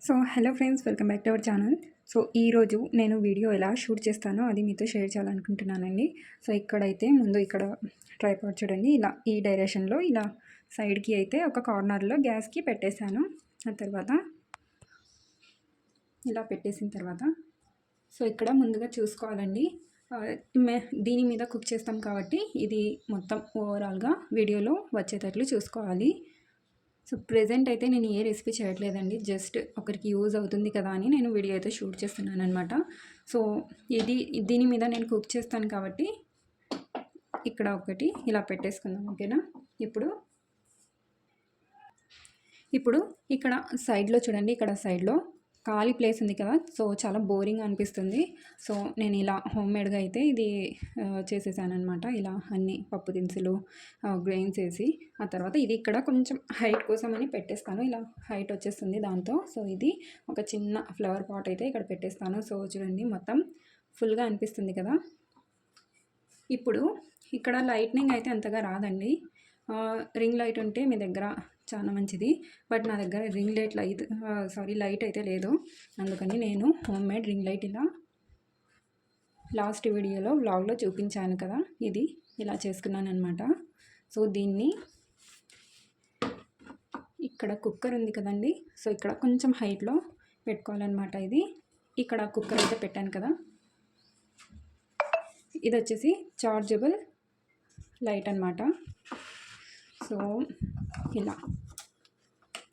So hello friends, welcome back to our channel. So ఈరోజు నేను video ఎలా shoot చేస్తానో అది మీతో షేర్ చేయాలనుకుంటున్నానండి. సో ఇక్కడైతే ముందు ఇక్కడ ట్రైపాడ్ చూడండి, ఇలా ఈ డైరెక్షన్లో ఇలా సైడ్కి అయితే ఒక కార్నర్లో గ్యాస్కి పెట్టేశాను. ఆ తర్వాత ఇలా పెట్టేసిన తర్వాత సో ఇక్కడ ముందుగా చూసుకోవాలండి. దీని మీద కుక్ చేస్తాం కాబట్టి ఇది మొత్తం ఓవరాల్గా వీడియోలో వచ్చేటట్లు చూసుకోవాలి. సో ప్రెజెంట్ అయితే నేను ఏ రెసిపీ చేయట్లేదండి, జస్ట్ ఒకరికి యూజ్ అవుతుంది కదా అని నేను వీడియో అయితే షూట్ చేస్తున్నాను అనమాట. సో దీని మీద నేను కుక్ చేస్తాను కాబట్టి ఇక్కడ ఒకటి ఇలా పెట్టేసుకుందాం, ఓకేనా. ఇప్పుడు ఇక్కడ సైడ్లో చూడండి, ఇక్కడ సైడ్లో ఖాళీ ప్లేస్ ఉంది కదా, సో చాలా బోరింగ్ అనిపిస్తుంది. సో నేను ఇలా హోమ్మేడ్గా అయితే ఇది చేసేసాను అనమాట. ఇలా అన్ని పప్పు దినుసులు గ్రెయిన్స్ వేసి ఆ తర్వాత ఇది ఇక్కడ కొంచెం హైట్ కోసం అని పెట్టేస్తాను. ఇలా హైట్ వచ్చేస్తుంది దాంతో. సో ఇది ఒక చిన్న ఫ్లవర్ పాట్ అయితే ఇక్కడ పెట్టేస్తాను. సో చూడండి మొత్తం ఫుల్గా అనిపిస్తుంది కదా. ఇప్పుడు ఇక్కడ లైట్నింగ్ అయితే అంతగా రాదండి. రింగ్ లైట్ ఉంటే మీ దగ్గర చాలా మంచిది, బట్ నా దగ్గర లైట్ అయితే లేదు. అందుకని నేను హోమ్ మేడ్ రింగ్ లైట్ ఇలా లాస్ట్ వీడియోలో వ్లాగ్లో చూపించాను కదా, ఇది ఇలా చేసుకున్నాను అనమాట. సో దీన్ని ఇక్కడ కుక్కర్ ఉంది కదండి, సో ఇక్కడ కొంచెం హైట్లో పెట్టుకోవాలన్నమాట. ఇది ఇక్కడ కుక్కర్ అయితే పెట్టాను కదా, ఇది వచ్చేసి చార్జబుల్ లైట్ అనమాట. సో ఇలా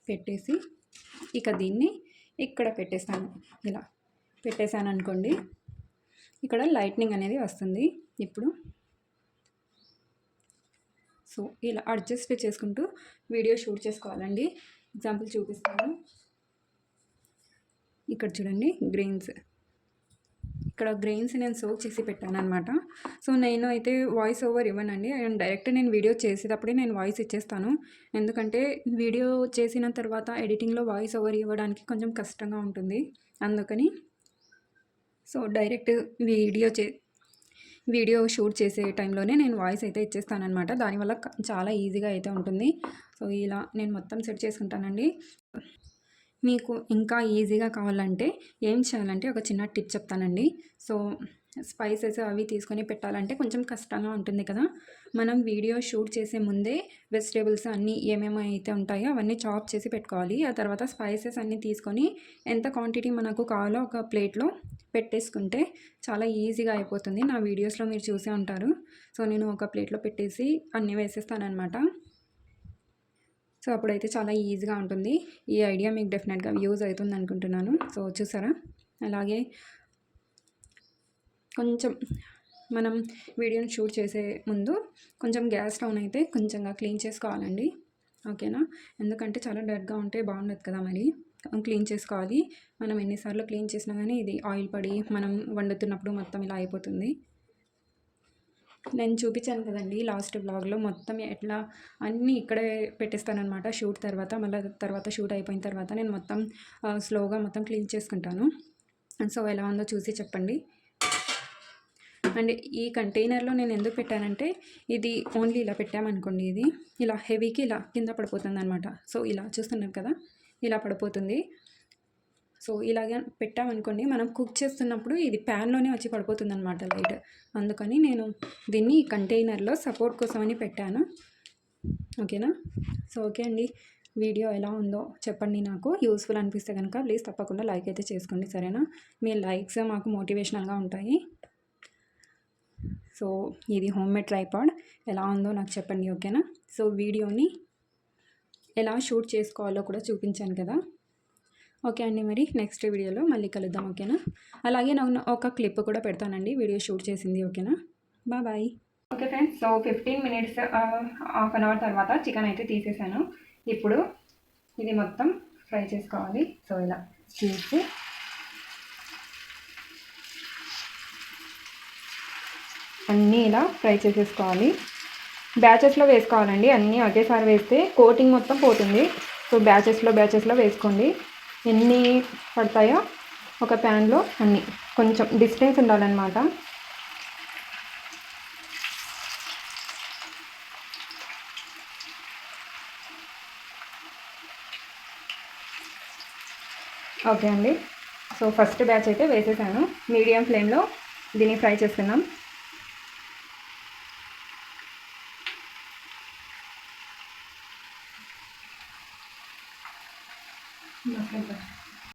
పెట్టేసి ఇక దీన్ని ఇక్కడ పెట్టేస్తాను. ఇలా పెట్టేశాను అనుకోండి, ఇక్కడ లైట్నింగ్ అనేది వస్తుంది. ఇప్పుడు సో ఇలా అడ్జస్ట్ చేసుకుంటూ వీడియో షూట్ చేసుకోవాలండి. ఎగ్జాంపుల్ చూపిస్తాను. ఇక్కడ చూడండి ఇక్కడ గ్రెయిన్స్ నేను సోక్ చేసి పెట్టాను అనమాట. సో నేను అయితే వాయిస్ ఓవర్ ఇవ్వనండి, అండ్ డైరెక్ట్ నేను వీడియో చేసేటప్పుడే నేను వాయిస్ ఇచ్చేస్తాను. ఎందుకంటే వీడియో చేసిన తర్వాత ఎడిటింగ్లో వాయిస్ ఓవర్ ఇవ్వడానికి కొంచెం కష్టంగా ఉంటుంది. అందుకని సో డైరెక్ట్ వీడియో షూట్ చేసే టైంలోనే నేను వాయిస్ అయితే ఇచ్చేస్తానమాట. దానివల్ల చాలా ఈజీగా అయితే ఉంటుంది. సో ఇలా నేను మొత్తం సెట్ చేసుకుంటానండి. మీకు ఇంకా ఈజీగా కావాలంటే ఏం చేయాలంటే ఒక చిన్న టిప్ చెప్తానండి. సో స్పైసెస్ అవి తీసుకొని పెట్టాలంటే కొంచెం కష్టంగా ఉంటుంది కదా. మనం వీడియో షూట్ చేసే ముందే వెజిటేబుల్స్ అన్నీ ఏమేమి అయితే ఉంటాయో అవన్నీ చాప్ చేసి పెట్టుకోవాలి. ఆ తర్వాత స్పైసెస్ అన్నీ తీసుకొని ఎంత క్వాంటిటీ మనకు కావాలో ఒక ప్లేట్లో పెట్టేసుకుంటే చాలా ఈజీగా అయిపోతుంది. నా వీడియోస్లో మీరు చూసే ఉంటారు. సో నేను ఒక ప్లేట్లో పెట్టేసి అన్నీ వేసేస్తానమాట. సో అప్పుడైతే చాలా ఈజీగా ఉంటుంది. ఈ ఐడియా మీకు డెఫినెట్గా యూజ్ అవుతుంది అనుకుంటున్నాను. సో చూసారా, అలాగే కొంచెం మనం వీడియోని షూట్ చేసే ముందు కొంచెం గ్యాస్ స్టవ్ అయితే కొంచెంగా క్లీన్ చేసుకోవాలండి, ఓకేనా. ఎందుకంటే చాలా డర్ట్గా ఉంటే బాగుండదు కదా, మరి క్లీన్ చేసుకోవాలి. మనం ఎన్నిసార్లు క్లీన్ చేసినా కానీ ఇది ఆయిల్ పడి మనం వండుతున్నప్పుడు మొత్తం ఇలా అయిపోతుంది. నేను చూపించాను కదండి లాస్ట్ వ్లాగ్లో, మొత్తం ఎట్లా అన్నీ ఇక్కడే పెట్టేస్తానమాట. షూట్ తర్వాత మళ్ళీ తర్వాత షూట్ అయిపోయిన తర్వాత నేను మొత్తం స్లోగా మొత్తం క్లీన్ చేసుకుంటాను. సో ఎలా ఉందో చూసి చెప్పండి. అండ్ ఈ కంటైనర్లో నేను ఎందుకు పెట్టానంటే, ఇది ఓన్లీ ఇలా పెట్టామనుకోండి, ఇది ఇలా హెవీకి ఇలా కింద పడిపోతుంది అనమాట. సో ఇలా చూస్తున్నారు కదా, ఇలా పడిపోతుంది. సో ఇలాగే పెట్టామనుకోండి, మనం కుక్ చేస్తున్నప్పుడు ఇది ప్యాన్లోనే వచ్చి పడిపోతుంది అనమాట లైట్. అందుకని నేను దీన్ని కంటైనర్లో సపోర్ట్ కోసం అని పెట్టాను, ఓకేనా. సో ఓకే అండి, వీడియో ఎలా ఉందో చెప్పండి. నాకు యూస్ఫుల్ అనిపిస్తే కనుక ప్లీజ్ తప్పకుండా లైక్ అయితే చేసుకోండి, సరేనా. మీ లైక్స్ మాకు మోటివేషనల్గా ఉంటాయి. సో ఇది హోమ్ మేడ్ ట్రైపాడ్ ఎలా ఉందో నాకు చెప్పండి, ఓకేనా. సో వీడియోని ఎలా షూట్ చేసుకోవాలో కూడా చూపించాను కదా. ఓకే అండి, మరి నెక్స్ట్ వీడియోలో మళ్ళీ కలుద్దాం, ఓకేనా. అలాగే నేను ఒక క్లిప్ కూడా పెడతానండి వీడియో షూట్ చేసింది, ఓకేనా. Bye. Okay friends, so 15 minutes half an hour తర్వాత చికెన్ అయితే తీసేసాను. ఇప్పుడు ఇది మొత్తం ఫ్రై చేసుకోవాలి. సో ఇలా తీసి అన్నీ ఇలా ఫ్రై చేసేసుకోవాలి. బ్యాచెస్లో వేసుకోవాలండి, అన్నీ ఒకేసారి వేస్తే కోటింగ్ మొత్తం పోతుంది. సో బ్యాచెస్లో వేసుకోండి. ఎన్ని పడతాయో ఒక ప్యాన్లో అన్నీ, కొంచెం డిస్టెన్స్ ఉండాలన్నమాట. ఓకే అండి. సో ఫస్ట్ బ్యాచ్ అయితే వేసేసాను. మీడియం ఫ్లేమ్లో దీన్ని ఫ్రై చేసుకుందాం.